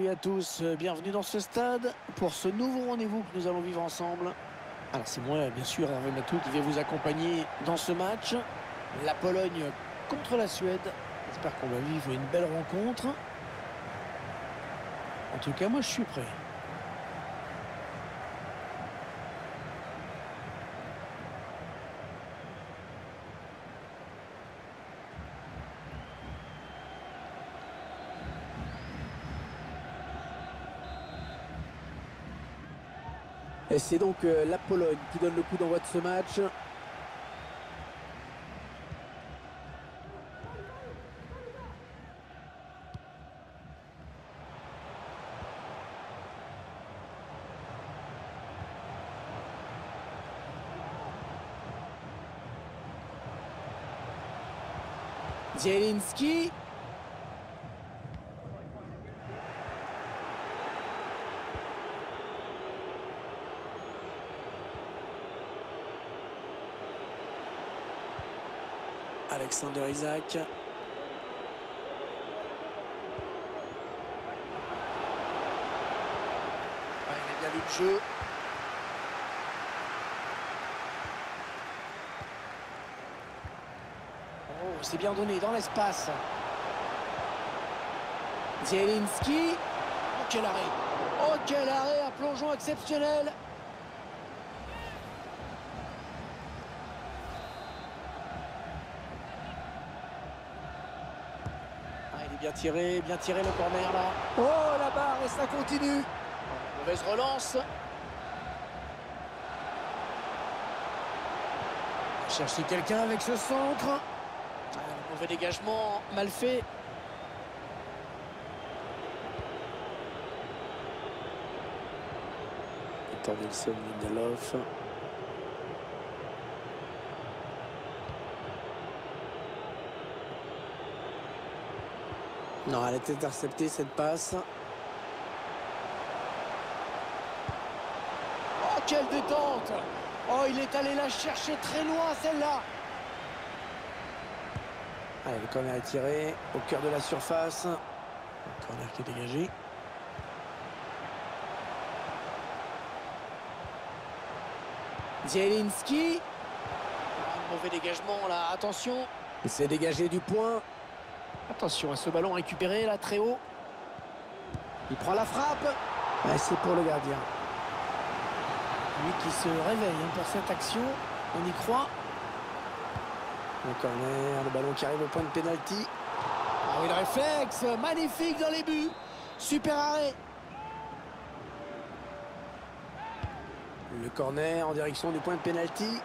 à tous, bienvenue dans ce stade pour ce nouveau rendez-vous que nous allons vivre ensemble. Alors c'est moi, bien sûr, Hervé Matou qui vais vous accompagner dans ce match. La Pologne contre la Suède. J'espère qu'on va vivre une belle rencontre. En tout cas, moi je suis prêt. Et c'est donc la Pologne qui donne le coup d'envoi de ce match. Zielinski. Alexander Isak. Il a bien lu le jeu. Oh, c'est bien donné dans l'espace. Zielinski. Oh, quel arrêt. Oh, quel arrêt, un plongeon exceptionnel. Il est bien tiré le corner là. Oh, la barre et ça continue. Mauvaise relance. Chercher quelqu'un avec ce centre. Mauvais dégagement, mal fait. Tornelson, Lindelof. Non, elle est interceptée cette passe. Oh, quelle détente! Oh, il est allé la chercher très loin, celle-là. Allez, le corner est tiré au cœur de la surface. Le corner qui est dégagé. Zielinski. Mauvais dégagement, là, attention. Il s'est dégagé du point. Attention à ce ballon récupéré là très haut. Il prend la frappe. Et c'est pour le gardien. Lui qui se réveille pour cette action. On y croit. Le corner, le ballon qui arrive au point de pénalty. Ah oui, le réflexe, magnifique dans les buts. Super arrêt. Le corner en direction du point de pénalty.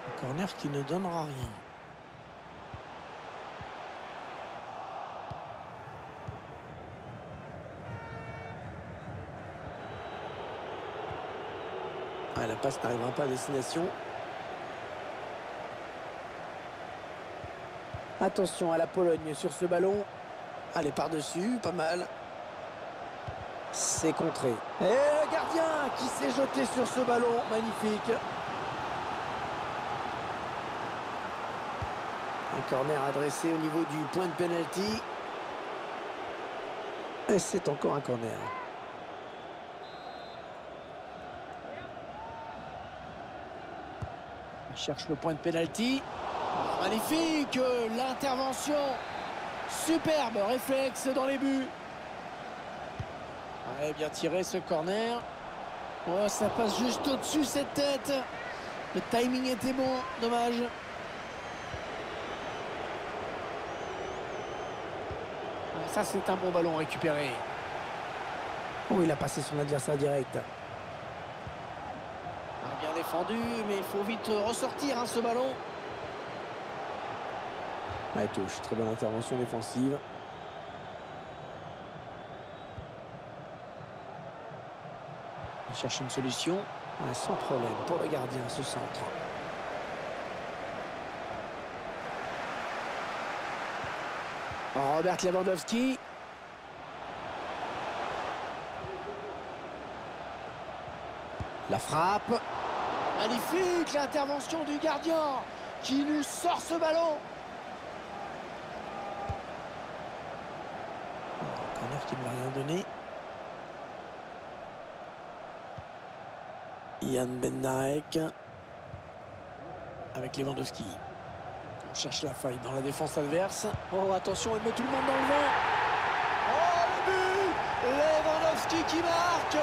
Un corner qui ne donnera rien. Ah, la passe n'arrivera pas à destination. Attention à la Pologne sur ce ballon. Allez, par-dessus, pas mal. C'est contré. Et le gardien qui s'est jeté sur ce ballon. Magnifique. Un corner adressé au niveau du point de pénalty. Et c'est encore un corner. Il cherche le point de pénalty. Oh, magnifique, l'intervention. Superbe réflexe dans les buts. Ouais, bien tiré ce corner. Oh, ça passe juste au-dessus cette tête. Le timing était bon, dommage. Ça, c'est un bon ballon récupéré. Oh, il a passé son adversaire direct. Bien défendu, mais il faut vite ressortir ce ballon. Ouais, touche, très bonne intervention défensive. Il cherche une solution. Ouais, sans problème pour le gardien, ce centre. Robert Lewandowski. La frappe. Magnifique l'intervention du gardien qui nous sort ce ballon. Corner qui ne m'a rien donné. Yann Bednarek avec Lewandowski. On cherche la faille dans la défense adverse. Oh, attention, il met tout le monde dans le vent. Oh, le but! Lewandowski qui marque!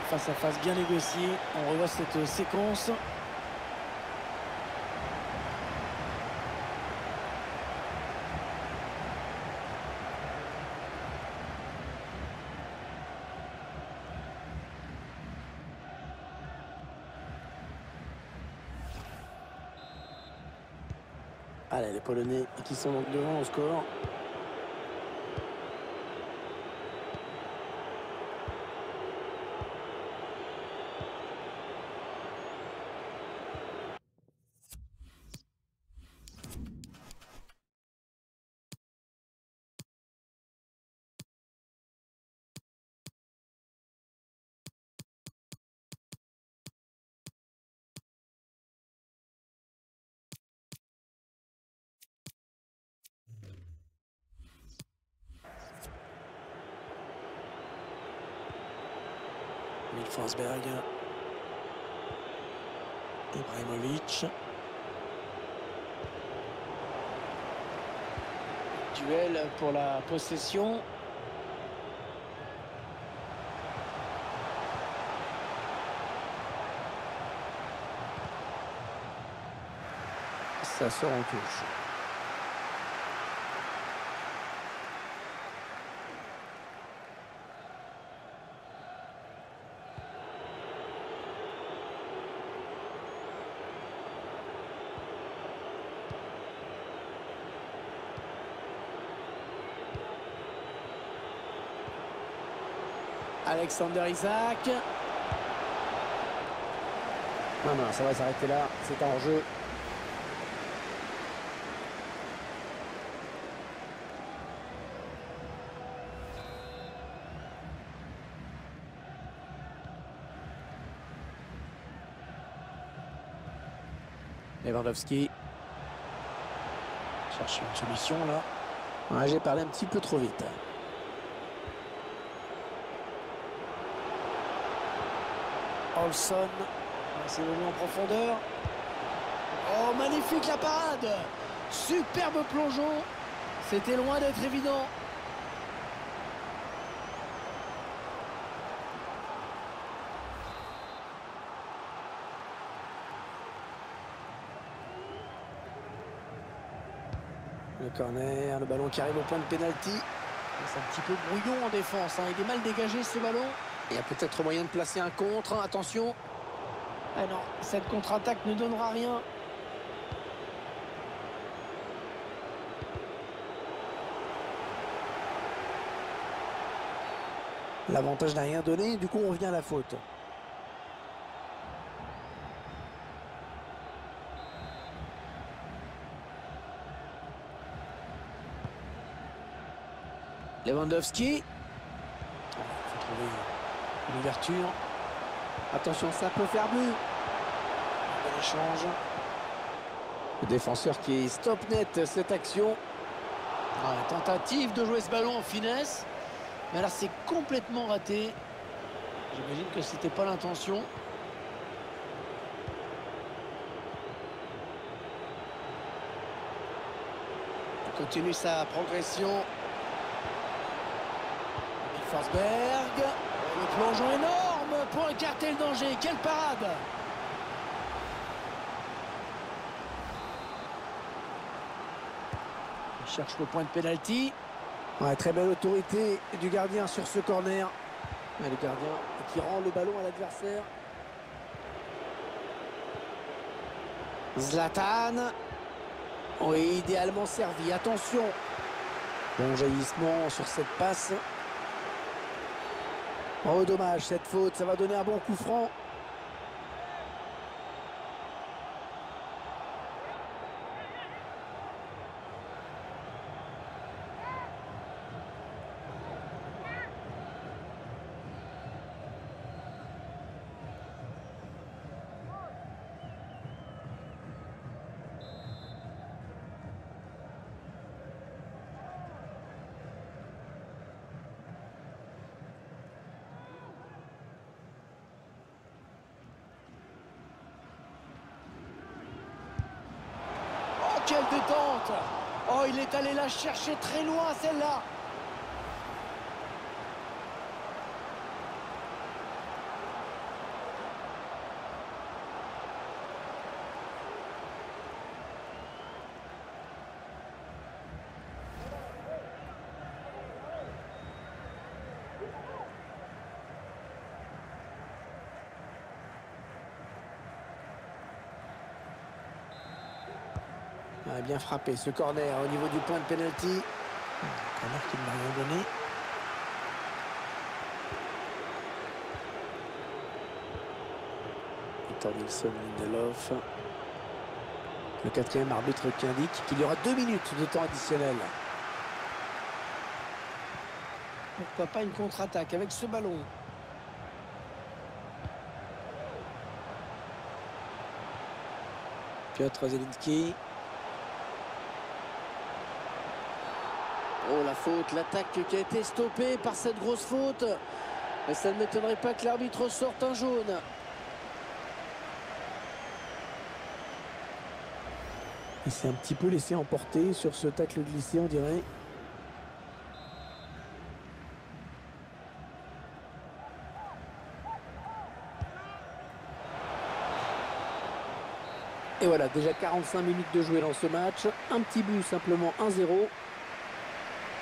Face à face bien négocié. On revoit cette séquence. Allez, les Polonais qui sont donc devant au score. Forsberg, Ibrahimovic. Duel pour la possession. Ça sort en touche. Alexander Isak. Non, ça va s'arrêter là. C'est en jeu. Lewandowski. Cherche une solution là. Ouais, j'ai parlé un petit peu trop vite. Olson, c'est venu en profondeur. Oh, magnifique la parade! Superbe plongeon. C'était loin d'être évident. Le corner, le ballon qui arrive au point de pénalty. C'est un petit peu brouillon en défense, hein. Il est mal dégagé ce ballon. Il y a peut-être moyen de placer un contre, attention. Ah non, cette contre-attaque ne donnera rien. L'avantage n'a rien donné, du coup on revient à la faute. Lewandowski. Il faut trouver une ouverture. Attention, ça peut faire but. Bon échange. Le défenseur qui stop net cette action. Tentative de jouer ce ballon en finesse. Mais là, c'est complètement raté. J'imagine que c'était pas l'intention. Il continue sa progression. Forsberg. Le plongeon énorme pour écarter le danger. Quelle parade! Il cherche le point de pénalty. Ouais, très belle autorité du gardien sur ce corner. Ouais, le gardien qui rend le ballon à l'adversaire. Zlatan. Oui, idéalement servi. Attention. Bon jaillissement sur cette passe. Oh, dommage, cette faute. Ça va donner un bon coup franc. quelle détente! Oh, il est allé la chercher très loin, celle-là. Ah, bien frappé ce corner au niveau du point de pénalty. Corner qui ne m'a rien donné. Victor Nilsson Lindelof. Le quatrième arbitre qui indique qu'il y aura 2 minutes de temps additionnel. Pourquoi pas une contre-attaque avec ce ballon? Piotr Zielinski. Oh, la faute, l'attaque qui a été stoppée par cette grosse faute. Mais ça ne m'étonnerait pas que l'arbitre sorte un jaune. Il s'est un petit peu laissé emporter sur ce tacle glissé, on dirait. Et voilà, déjà 45 minutes de jouer dans ce match. Un petit but, simplement 1-0.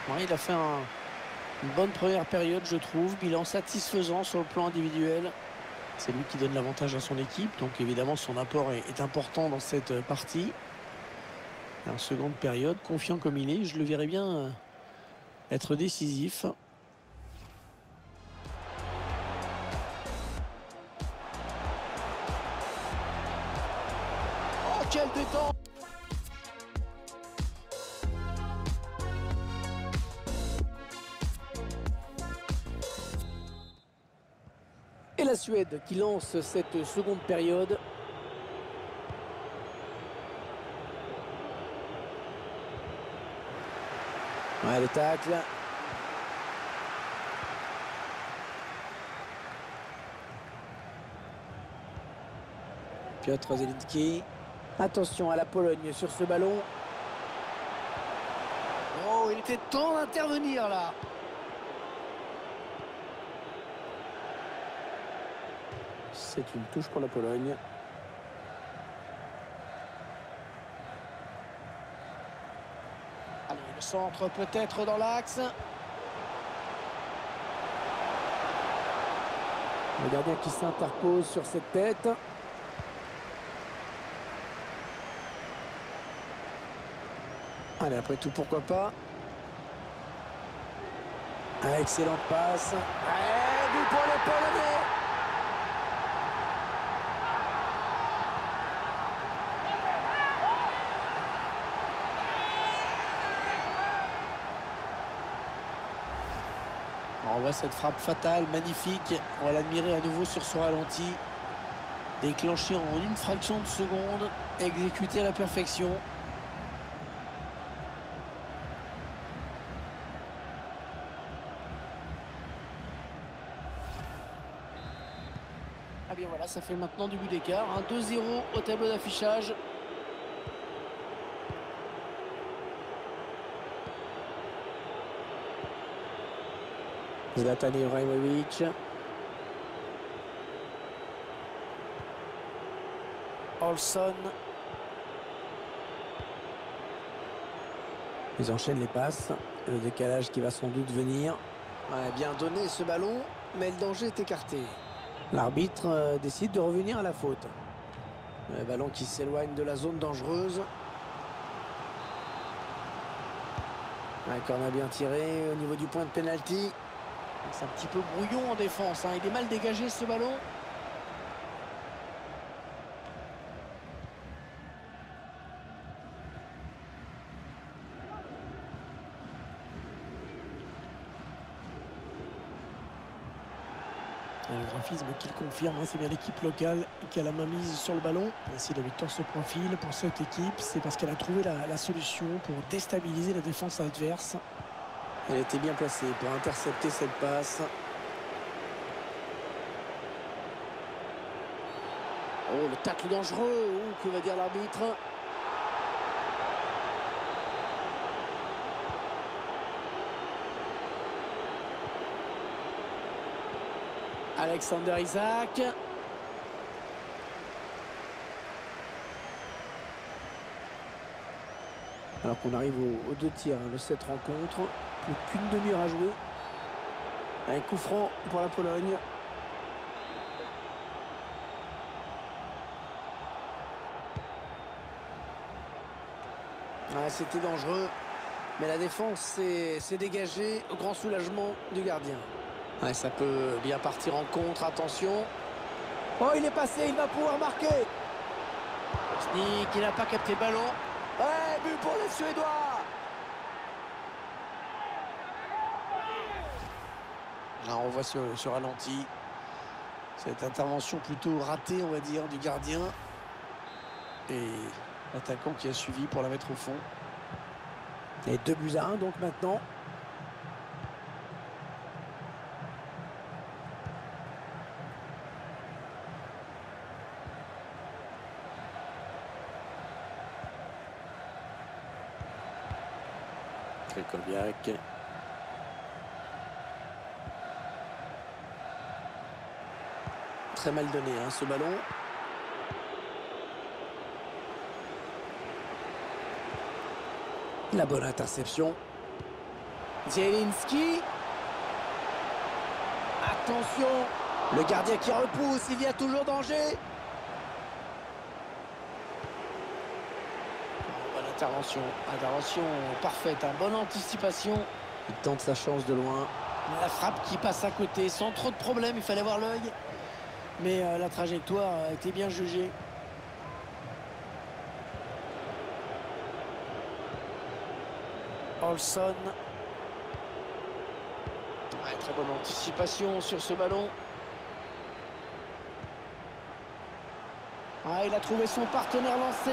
Ouais, il a fait une bonne première période, je trouve. Bilan satisfaisant sur le plan individuel. C'est lui qui donne l'avantage à son équipe. Donc évidemment, son apport est important dans cette partie. En seconde période, confiant comme il est, je le verrais bien être décisif. Oh, quel détente! Et la Suède qui lance cette seconde période. Ouais, le tacle. Piotr Zielinski. Attention à la Pologne sur ce ballon. Oh, il était temps d'intervenir là. C'est une touche pour la Pologne. Allez, le centre peut-être dans l'axe. Le gardien qui s'interpose sur cette tête. Allez, après tout, pourquoi pas. Ah, excellente passe. But pour les Polonais. On voit cette frappe fatale, magnifique. On va l'admirer à nouveau sur ce ralenti. Déclenché en une fraction de seconde, exécuté à la perfection. Ah bien voilà, ça fait maintenant du but d'écart. 2-0 au tableau d'affichage. Zlatan Ibrahimovic. Olsson. Ils enchaînent les passes. Le décalage qui va sans doute venir. Ouais, bien donné ce ballon, mais le danger est écarté. L'arbitre décide de revenir à la faute. Le ballon qui s'éloigne de la zone dangereuse. Un corner bien tiré au niveau du point de pénalty. C'est un petit peu brouillon en défense. Il est mal dégagé ce ballon. Le graphisme qui le confirme, c'est bien l'équipe locale qui a la main mise sur le ballon. Si la victoire se profile pour cette équipe, c'est parce qu'elle a trouvé la solution pour déstabiliser la défense adverse. Elle était bien placée pour intercepter cette passe. Oh, le tacle dangereux. Que va dire l'arbitre? Alexander Isak. Alors qu'on arrive aux 2 tiers de cette rencontre. Plus qu'une demi-heure à jouer. Un coup franc pour la Pologne. Ah, c'était dangereux. Mais la défense s'est dégagée au grand soulagement du gardien. Ouais, ça peut bien partir en contre, attention. Oh, il est passé, il va pouvoir marquer. Sneak, il n'a pas capté le ballon. Ouais, but pour les Suédois. Là, on voit sur ralenti. Cette intervention plutôt ratée, on va dire, du gardien. Et l'attaquant qui a suivi pour la mettre au fond. Et 2-1 donc maintenant. Krychowiak. Très mal donné hein, ce ballon. La bonne interception. Zielinski. Attention. Le gardien qui repousse. Il y a toujours danger. Bonne intervention. Intervention parfaite. Bonne anticipation. Il tente sa chance de loin. La frappe qui passe à côté sans trop de problèmes. Il fallait voir l'œil. Mais la trajectoire a été bien jugée. Olson. Ouais, très bonne anticipation sur ce ballon. Ah, il a trouvé son partenaire lancé.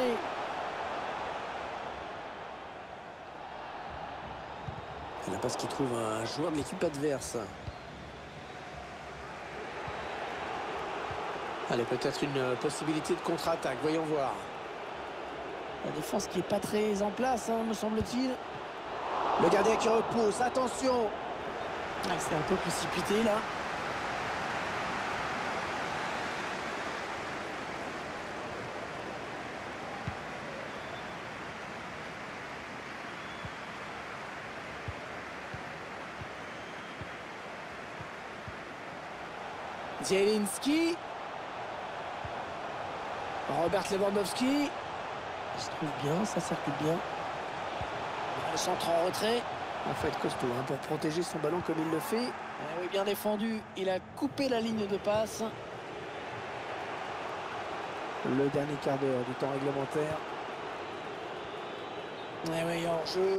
Il n'a pas ce qu'il trouve un joueur de l'équipe adverse. Allez, peut-être une possibilité de contre-attaque. Voyons voir. La défense qui n'est pas très en place, hein, me semble-t-il. Le gardien qui repousse, attention. Ah, c'est un peu précipité là. Zielinski. Robert Lewandowski. Il se trouve bien, ça circule bien. Le centre en retrait. En fait, costaud hein, pour protéger son ballon comme il le fait. Oui, bien défendu. Il a coupé la ligne de passe. Le dernier quart d'heure du temps réglementaire. Oui, hors jeu.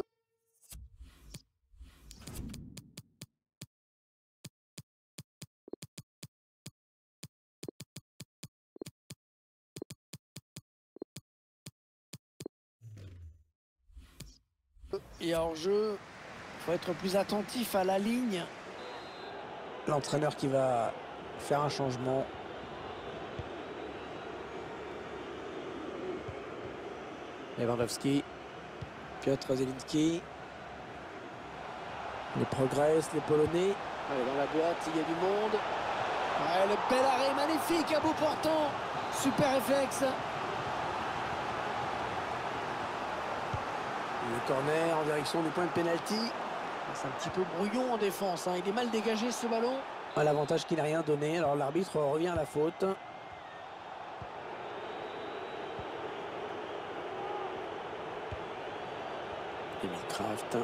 Et hors jeu, il faut être plus attentif à la ligne. L'entraîneur qui va faire un changement. Lewandowski. Piotr Zielinski. Ils progressent, les Polonais. Allez, dans la boîte, il y a du monde. Ouais, le bel arrêt magnifique à bout portant. Super réflexe. Le corner en direction du point de pénalty. C'est un petit peu brouillon en défense. Hein. Il est mal dégagé ce ballon. L'avantage qu'il n'a rien donné. Alors l'arbitre revient à la faute. Emil Kraft.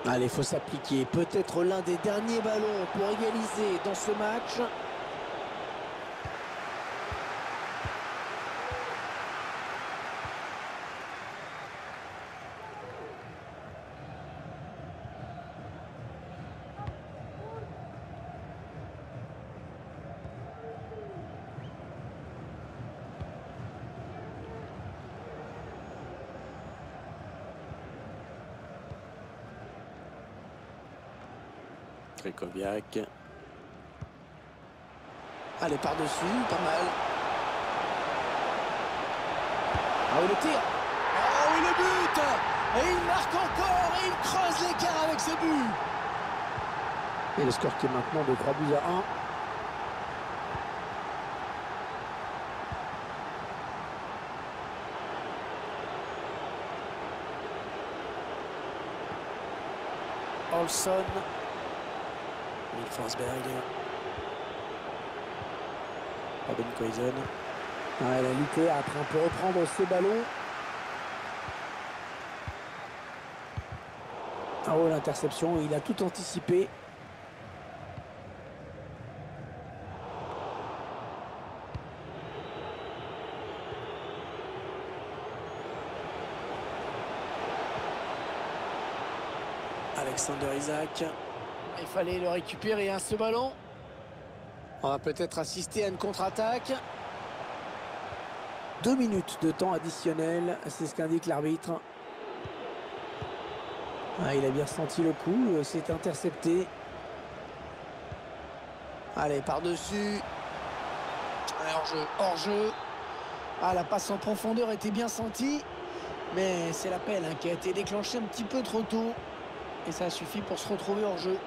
Allez, il faut s'appliquer. Peut-être l'un des derniers ballons pour égaliser dans ce match. Krychowiak. Allez, par-dessus, pas mal. Ah oui, le tir. Ah oui, le but. Et il marque encore et il creuse l'écart. Et le score qui est maintenant de 3-1. Olson. Forsberg. Robin Quaison. Elle a lutté après un peu reprendre ses ballons. Oh, l'interception, il a tout anticipé. Alexander Isak. Il fallait le récupérer, ce ballon. On va peut-être assister à une contre-attaque. 2 minutes de temps additionnel, c'est ce qu'indique l'arbitre. Il a bien senti le coup, c'est intercepté. Allez, par-dessus. Hors-jeu, hors-jeu. La passe en profondeur était bien sentie. Mais c'est l'appel qui a été déclenché un petit peu trop tôt. Et ça suffit pour se retrouver hors jeu.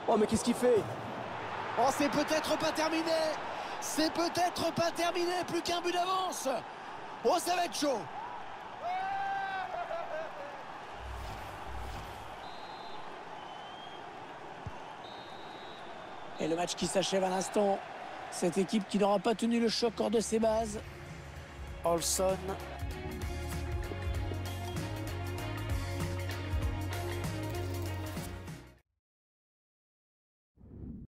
Oh, mais qu'est-ce qu'il fait? Oh, c'est peut-être pas terminé. C'est peut-être pas terminé. Plus qu'un but d'avance. Oh, ça va être chaud. Et le match qui s'achève à l'instant. Cette équipe qui n'aura pas tenu le choc hors de ses bases. Olson.